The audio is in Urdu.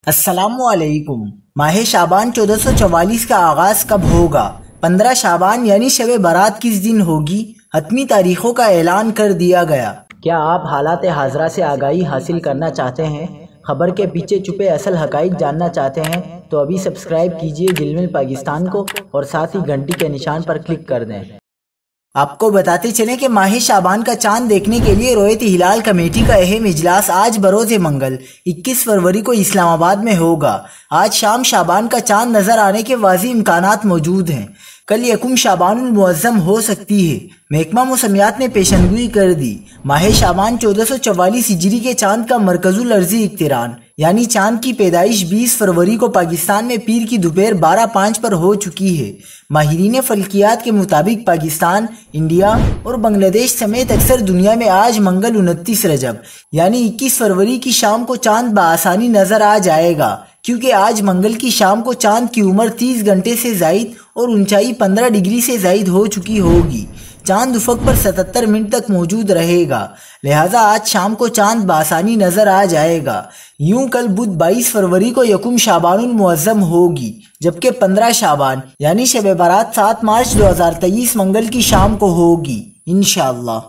السلام علیکم۔ ماہ شعبان 1444 کا آغاز کب ہوگا؟ 15 شعبان یعنی شب برات کس دن ہوگی؟ حتمی تاریخوں کا اعلان کر دیا گیا۔ کیا آپ حالات حاضرہ سے آگاہی حاصل کرنا چاہتے ہیں؟ خبر کے پیچھے چھپے اصل حقائق جاننا چاہتے ہیں تو ابھی سبسکرائب کیجئے جلمل پاکستان کو اور ساتھ ہی گھنٹی کے نشان پر کلک کر دیں۔ آپ کو بتاتے چلیں کہ ماہ شعبان کا چاند دیکھنے کے لیے رویت ہلال کمیٹی کا اہم اجلاس آج بروز منگل 21 فروری کو اسلام آباد میں ہوگا۔ آج شام شعبان کا چاند نظر آنے کے واضح امکانات موجود ہیں۔ کل یکم شعبان المعظم ہو سکتی ہے۔ محکمہ موسمیات نے پیشنگوئی کر دی۔ ماہ شعبان 1444 ہجری کے چاند کا مرکز الارضی اقتران یعنی چاند کی پیدائش 20 فروری کو پاکستان میں پیر کی دوپہر 12:05 پر ہو چکی ہے۔ ماہرین فلکیات کے مطابق پاکستان، انڈیا اور بنگلہ دیش سمیت اکثر دنیا میں آج منگل 29 رجب یعنی 21 فروری کی شام کو چاند بآسانی نظر آ جائے گا، کیونکہ آج منگل کی شام کو چاند کی عمر 30 گھنٹے سے زائد اور اونچائی 15 ڈگری سے زائد ہو چکی ہوگی۔ چاند افق پر 77 منٹ تک موجود رہے گا، لہٰذا آج شام کو چاند بآسانی نظر آ جائے گا۔ یوں کل بدھ 22 فروری کو یکم شعبان المعظم ہوگی، جبکہ 15 شعبان یعنی شب برات 7 مارچ 2023 منگل کی شام کو ہوگی انشاءاللہ۔